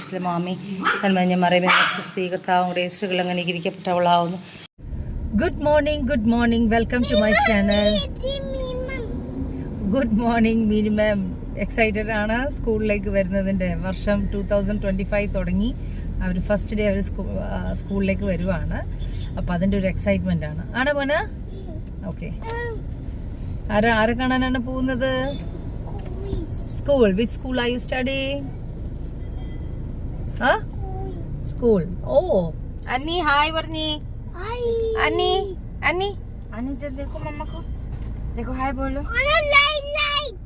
പരിശുദ്ധ മാമി തന്മഞ്ഞ മറിയമേ സ്വസ്തി കർത്താവും രജിസ്റ്ററുകൾ അങ്ങനെ ഇരിക്കപ്പെട്ടവളാവുന്നു. Good morning, welcome to my channel. Good morning Meenu ma'am. Excited ആണ് സ്കൂളിലേക്ക് വരുന്നതിൻ്റെ. വർഷം 2025 തുടങ്ങി. അവർ ഫസ്റ്റ് ഡേ അവർ സ്കൂളിലേക്ക് വരുവാണ്. അപ്പം അതിൻ്റെ ഒരു എക്സൈറ്റ്മെൻ്റ് ആണ്. ആണോ മോനെ? ഓക്കെ. ആരെ കാണാനാണ് പോകുന്നത്? School. Which school are you studying? School. Oh Annie hi वर्नी. अन्नी अन्नी अन्नी इधर देखो मम्मा को. देखो हाय बोलो. Light.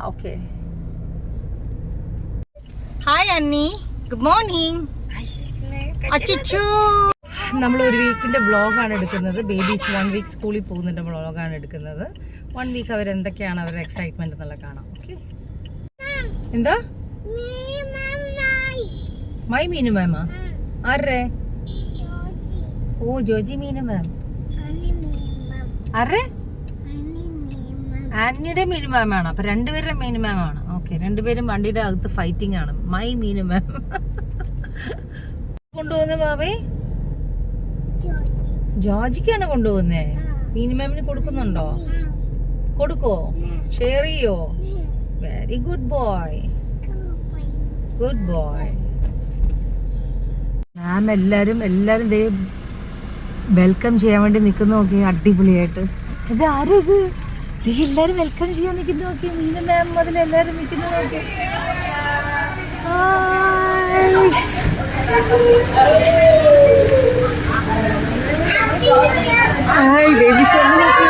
Okay. Hi Annie. Good morning. അച്ചിച്ചു. നമ്മളൊരു വീക്കിന്റെ വ്ളോഗാണ് എടുക്കുന്നത്. ബേബീസ് 1 വീക്ക് സ്കൂളിൽ പോകുന്നതിന്റെ വ്ളോഗാണ് എടുക്കുന്നത്. 1 വീക്ക് അവരെന്തൊക്കെയാണ് അവരുടെ എക്സൈറ്റ്മെന്റ് എന്നുള്ളത് കാണാം. ഓക്കെ. എന്താ മൈ മീനു മാമാ? ആരുടെ? ഓ ജോജി മീനു മാം. ആരുടെ? ആന്നിയുടെ മീനു മാമാണ്. അപ്പൊ രണ്ടുപേരുടെ മീനു മാമാണ്. ഓക്കെ. രണ്ടുപേരും വണ്ടിയുടെ അകത്ത് ഫൈറ്റിംഗ് ആണ്. മൈ മീനു മാം. കൊണ്ടുപോകുന്ന ബാബേ? ജോജിക്കാണ് കൊണ്ടുപോകുന്നേ. മീനു മാമിന് കൊടുക്കുന്നുണ്ടോ? കൊടുക്കോ? ഷെയർ ചെയ്യോ? Very good boy. Good boy. Ma'am എല്ലാരും വെൽക്കം ചെയ്യാൻ വേണ്ടി നിൽക്കുന്ന നോക്കി. അടിപൊളിയായിട്ട്. ഇത് ആരും ഇത് എല്ലാരും വെൽക്കം ചെയ്യാൻ നിൽക്കുന്ന നോക്കി. മീനു മാം മുതൽ എല്ലാരും നിൽക്കുന്ന നോക്കി. ഹായ് ബേബീസ് വന്ന് നോക്കി.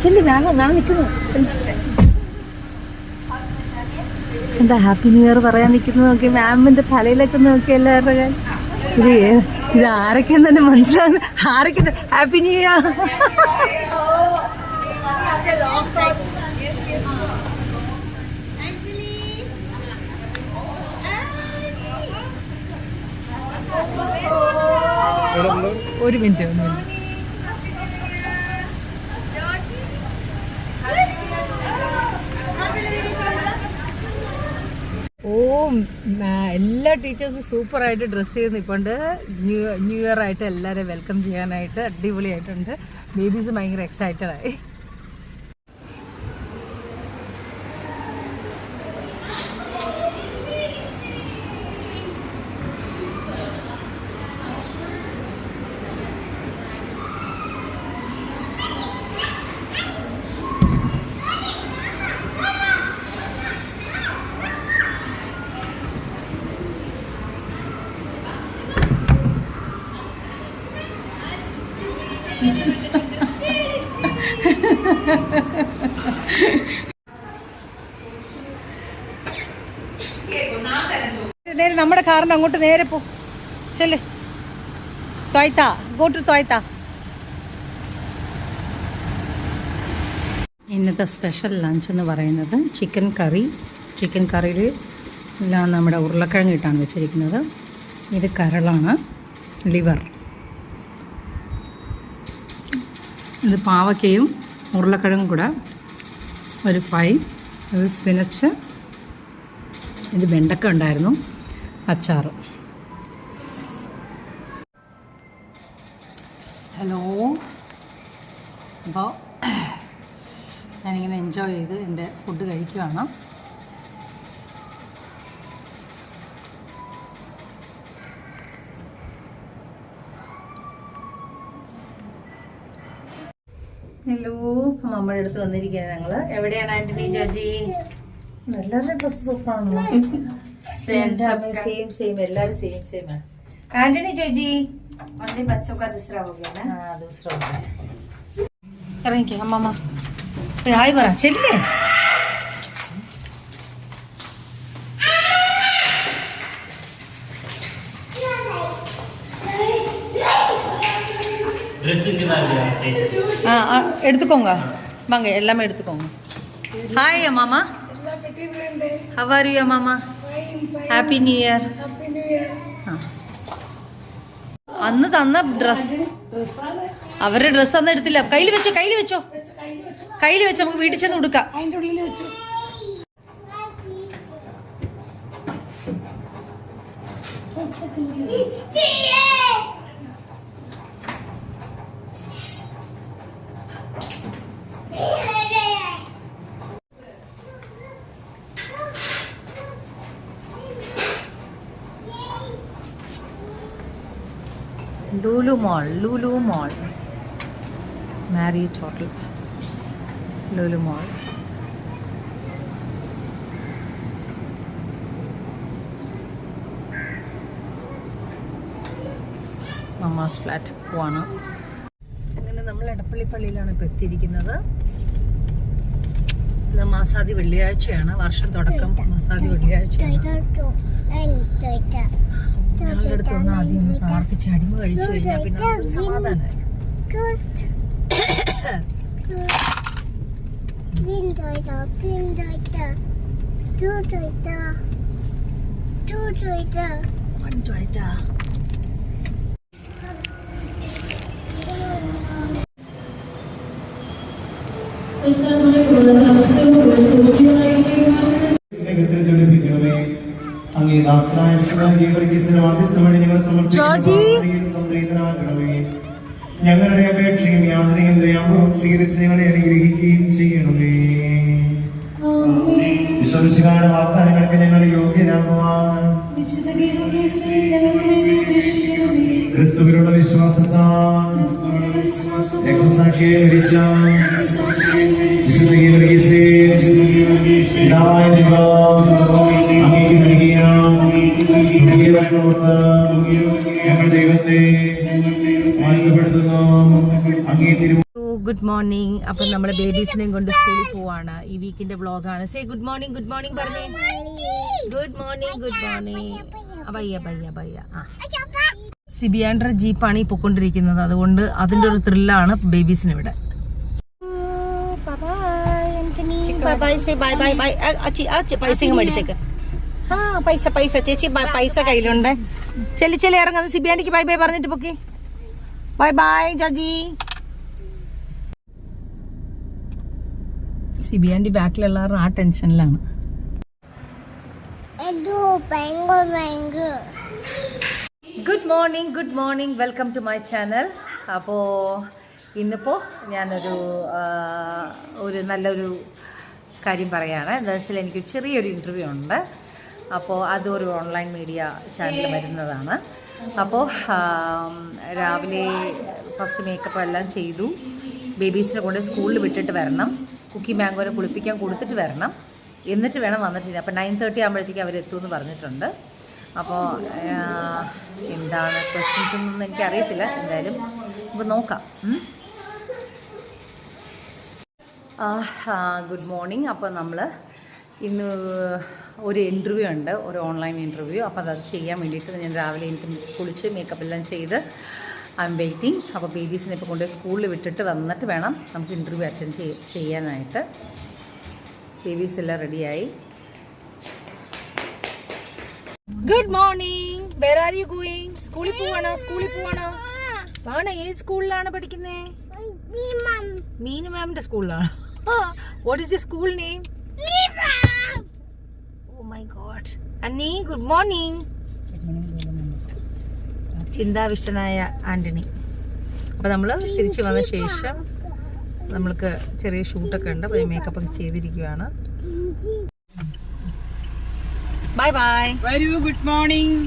ചെല്ലി ഞാൻ നിൽക്കുന്നു. എന്താ ഹാപ്പി ന്യൂ ഇയർ പറയാൻ നിൽക്കുന്നത് നോക്കി. മാമിന്റെ തലയിലൊക്കെ നോക്കി എല്ലാവരുടെ. ഇത് ആരൊക്കെയെന്ന് തന്നെ മനസ്സിലാകുന്നു. ആരൊക്കെ ഹാപ്പി ന്യൂ ഇയർ. ഒരു മിനിറ്റ്. ഓ എല്ലാ ടീച്ചേഴ്സും സൂപ്പറായിട്ട് ഡ്രസ്സ് ചെയ്ത് നിൽപ്പുണ്ട്. ന്യൂ ഇയർ ആയിട്ട് എല്ലാവരെയും വെൽക്കം ചെയ്യാനായിട്ട് അടിപൊളിയായിട്ടുണ്ട്. ബേബീസ് ഭയങ്കര എക്സൈറ്റഡ് ആയി. നേരെ നമ്മുടെ കാറിന്റെ അങ്ങോട്ട് നേരെ പോ. ചെല്ല്. ത്വായ്ത്ത. ഗോ ടു ത്വായ്ത്ത. ഇന്നത്തെ സ്പെഷ്യൽ ലഞ്ച് എന്ന് പറയുന്നത് ചിക്കൻ കറി. ചിക്കൻ കറിയിൽ എല്ലാം നമ്മുടെ ഉരുളക്കിഴങ്ങ് ഇട്ടാണ് വെച്ചിരിക്കുന്നത്. ഇത് കരളാണ്, ലിവർ. ഇത് പാവയ്ക്കയും ഉരുളക്കിഴങ്ങും കൂടെ ഒരു ഫ്രൈ. ഇത് സ്പിനച്ച്. ഇത് വെണ്ടക്ക ഉണ്ടായിരുന്നു. അച്ചാറ്. ഹലോ. അപ്പോൾ ഞാനിങ്ങനെ എൻജോയ് ചെയ്ത് എൻ്റെ ഫുഡ് കഴിക്കുകയാണ്. ഹലോ. അപ്പം നമ്മുടെ അടുത്ത് വന്നിരിക്കുകയാണ് ഞങ്ങൾ. എവിടെയാണ് ആന്റണി ജോജി? എല്ലാവരുടെയും ഡ്രസ്സ് സൂപ്പറാണല്ലോ. सेम എല്ലാവരും സെയിം. ആന്റണി ജോജി ओनली बच्चों का दूसरा हो गया ना? हाँ दूसरा हो गया. इറങ്ങിക്കേ അമ്മമ്മ. ഹായ് പറ. ചെല്ലേ. எடுத்துக்கோங்க வாங்க எல்லாமே எடுத்துக்கோங்க. ஹாய் அம்மாமா. How are you அம்மாமா? Happy new year. അന്ന് തന്ന ഡ്രസ്, അവരുടെ ഡ്രസ്സ് അന്ന് എടുത്തില്ല. കയ്യിൽ വെച്ചോ, നമുക്ക് വീട്ടിൽ ചെന്ന് കൊടുക്കാം. Lulu Mall, Marriott Hotel, Lulu Mall. Mamma's flat പോവാണ്. അങ്ങനെ നമ്മൾ എടപ്പള്ളി പള്ളിയിലാണ് ഇപ്പോൾ എത്തിയിരിക്കുന്നത്. ഇന്ന് മാസാദി വെള്ളിയാഴ്ചയാണ്, വർഷം തുടക്കം മാസാദി വെള്ളിയാഴ്ചയാണ്. ഞങ്ങളുടെ അടുത്ത് ഒന്ന് ആദ്യം ഒന്ന് പ്രാർത്ഥിച്ച് അടിമ കഴിച്ചു കഴിഞ്ഞാൽ പിന്നെ നമുക്ക് സമാധാനമായി. ഞങ്ങളുടെ അപേക്ഷയും യാതനയും ദയാപൂർവം സ്വീകരിച്ച് ഞങ്ങളെ അനുഗ്രഹിക്കുകയും ചെയ്യണമേ. വിശ്വസിക്കാനുള്ള വാഗ്ദാനങ്ങൾക്ക് ഞങ്ങൾ യോഗ്യരാകുവാൻ ക്രിസ്തുവിലുള്ള വിശ്വാസത്താൽ രക്തസാക്ഷിയെ മരിച്ച പിതാവായ ദൈവം അങ്ങേക്ക് നൽകിയ സ്വർഗ്ഗീയവരങ്ങളോർത്ത് ഞങ്ങൾ ദൈവത്തെ വാഴ്ത്തപ്പെടുത്തുന്നു. അങ്ങേ തിരു ഗുഡ് മോർണിംഗ്. അപ്പം നമ്മുടെ ബേബീസിനെയും കൊണ്ട് സ്കൂളിൽ പോവാണ്. ഈ വീക്കിന്റെ വ്ളോഗാണ്. സേ ഗുഡ് മോർണിംഗ് പറഞ്ഞേ. Good morning. ബയ്യ. സിബിയാൻഡർ ജീപ്പാണ് ഈ പൊക്കൊണ്ടിരിക്കുന്നത്. അതുകൊണ്ട് അതിന്റെ ഒരു ത്രില്ലാണ് ബേബീസിന് ഇവിടെ. പൈസ മേടിച്ചേക്ക്. പൈസ ചേച്ചി പൈസ കയ്യിലുണ്ട്. ചെല്ലി ഇറങ്ങുന്നത്. സിബിയാൻഡിക്ക് ബൈ പറഞ്ഞിട്ട് പൊക്കി. ബൈ ജോജി. സിബിയാൻഡി ബാക്കിലുള്ളവർ ആ ടെൻഷനിലാണ്. Good morning. Welcome to my channel. അപ്പോൾ ഇന്നിപ്പോൾ ഞാനൊരു നല്ലൊരു കാര്യം പറയുകയാണ്. എന്താണെന്ന് വെച്ചാൽ എനിക്ക് ചെറിയൊരു ഇൻ്റർവ്യൂ ഉണ്ട്. അപ്പോൾ അതൊരു ഓൺലൈൻ മീഡിയ ചാനൽ വരുന്നതാണ്. അപ്പോൾ രാവിലെ ഫസ്റ്റ് മേക്കപ്പ് എല്ലാം ചെയ്തു. ബേബീസിനെ കൊണ്ട് സ്കൂളിൽ വിട്ടിട്ട് വരണം. കുക്കി മാംഗോനെ കുളിപ്പിക്കാൻ കൊടുത്തിട്ട് വരണം. എന്നിട്ട് വേണം വന്നിട്ടില്ല. അപ്പോൾ 9:30 ആകുമ്പോഴത്തേക്ക് അവരെത്തുമെന്ന് പറഞ്ഞിട്ടുണ്ട്. അപ്പോൾ എന്താണ് ക്വസ്റ്റ്യൻസ് എന്നൊന്നും എനിക്കറിയത്തില്ല. എന്തായാലും ഇപ്പോൾ നോക്കാം. Good morning. അപ്പോൾ നമ്മൾ ഇന്ന് ഒരു ഇൻ്റർവ്യൂ ഉണ്ട്, ഒരു ഓൺലൈൻ ഇൻ്റർവ്യൂ. അപ്പോൾ അത് ചെയ്യാൻ വേണ്ടിയിട്ട് ഞാൻ രാവിലെ എനിക്ക് കുളിച്ച് മേക്കപ്പ് എല്ലാം ചെയ്ത് ഐ എം വെയിറ്റിംഗ്. അപ്പോൾ ബേബീസിനെ ഇപ്പോൾ കൊണ്ട് സ്കൂളിൽ വിട്ടിട്ട് വന്നിട്ട് വേണം നമുക്ക് ഇൻ്റർവ്യൂ അറ്റൻഡ് ചെയ്യാനായിട്ട്. ബേബീസ് എല്ലാം റെഡിയായി. Good morning. Where are you going? സ്കൂളിൽ പോവാണോ? ആണ്. ഏത് സ്കൂളിലാണ് പഠിക്കുന്നേ? മീനു മാമിന്റെ സ്കൂളിലാണ്. What is your school name? Oh my god. Annie good morning. ചിന്താവിഷ്ടനായ ആന്റണി. അപ്പോൾ നമ്മൾ തിരിച്ചു വന്ന ശേഷം നമ്മൾക്ക് ചെറിയ ഷൂട്ടൊക്കെ ഉണ്ട്. അപ്പോൾ മേക്കപ്പ് ഒക്കെ ചെയ്തിരിക്കുകയാണ്. ബൈ. വരൂ. Good morning.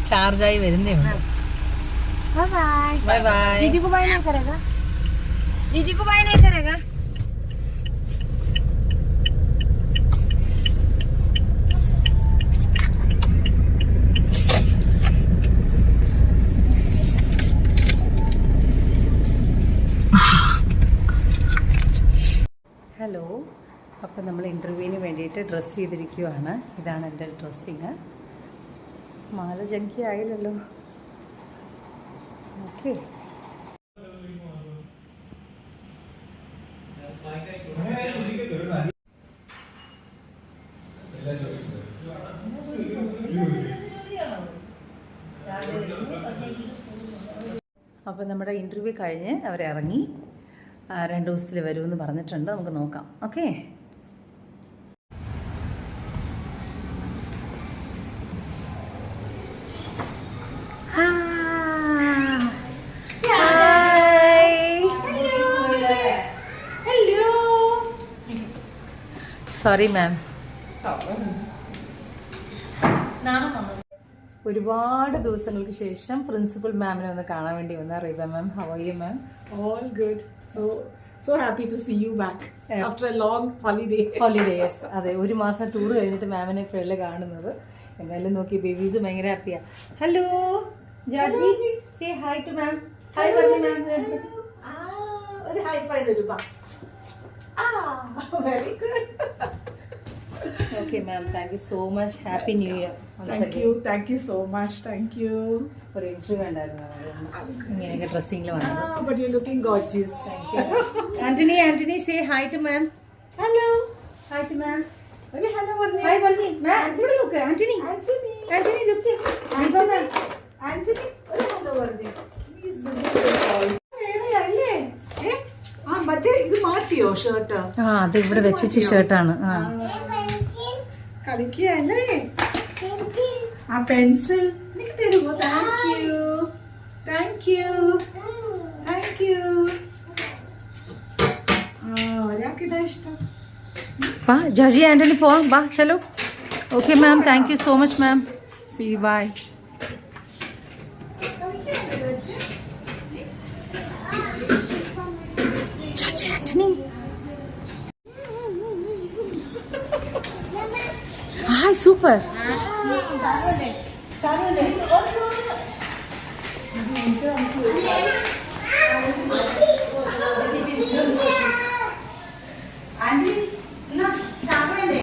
ചാർജായി വരുന്നേ ഉള്ളൂ. ബൈ. दीदी को बाय नहीं करेगा. ഹലോ. അപ്പോൾ നമ്മൾ ഇൻ്റർവ്യൂവിന് വേണ്ടിയിട്ട് ഡ്രസ്സ് ചെയ്തിരിക്കുകയാണ്. ഇതാണ് എൻ്റെ ഡ്രസ്സിങ്. മാല ജങ്കി ആയില്ലല്ലോ. ഓക്കെ. അപ്പോൾ നമ്മുടെ ഇൻ്റർവ്യൂ കഴിഞ്ഞ് അവരിറങ്ങി 2 ദിവസത്തിൽ വരുമെന്ന് പറഞ്ഞിട്ടുണ്ട്. നമുക്ക് നോക്കാം. ഓക്കെ. Sorry ma'am. ഒരുപാട് ദിവസങ്ങൾക്ക് ശേഷം പ്രിൻസിപ്പൽ മാമിനെ ഒന്ന് കാണാൻ വേണ്ടി വന്ന Reeba ma'am. How are you ma'am? All good. So happy to see you back after a long holiday. Holidays. അതെ, 1 മാസം ടൂർ കഴിഞ്ഞിട്ട് മാമിനെ ഇപ്പോഴല്ലേ കാണുന്നത്. എന്തായാലും നോക്കി ബേബീസ് ഭയങ്കര ഹാപ്പിയാ. Hello Jaji, say hi to ma'am. Hi പറഞ്ഞു മാം. ഒരു high five തരുക. Very good. Okay ma'am, thank you so much. Happy new year. Thank you so much. Thank you. ഒരു ഇന്റർവ്യൂ ഉണ്ടായിരുന്നു ഇങ്ങനെയൊക്കെ ഡ്രസ്സിംഗിൽ വന്നത്. But you're looking gorgeous. Anthony say hi to ma'am. Hello. Hi to ma'am. Okay, hello Varney. Hi പറഞ്ഞു ma'am. ഇവിടെ നോക്ക് Anthony. Anthony look. Reeba ma'am. Anthony. ഒരു hello Varney. Please visit the boys. അല്ലേ? മറ്റേ ഇത് മാറ്റിയോ ഷർട്ട്? അത് ഇവിടെ വെച്ചിട്ട് ഷർട്ടാണ്. കളിക്കല്ലേ? ആ പെൻസിൽ എനിക്ക് തരുമോ? Thank you. ഒരാൾക്ക് ഇതാ ഇഷ്ടം. വാ ജാജി ആന്റണി പോവാം. വാ ചലോ. Okay ma'am, thank you so much ma'am. See bye. Jaji Anthony. Hi super. Carole.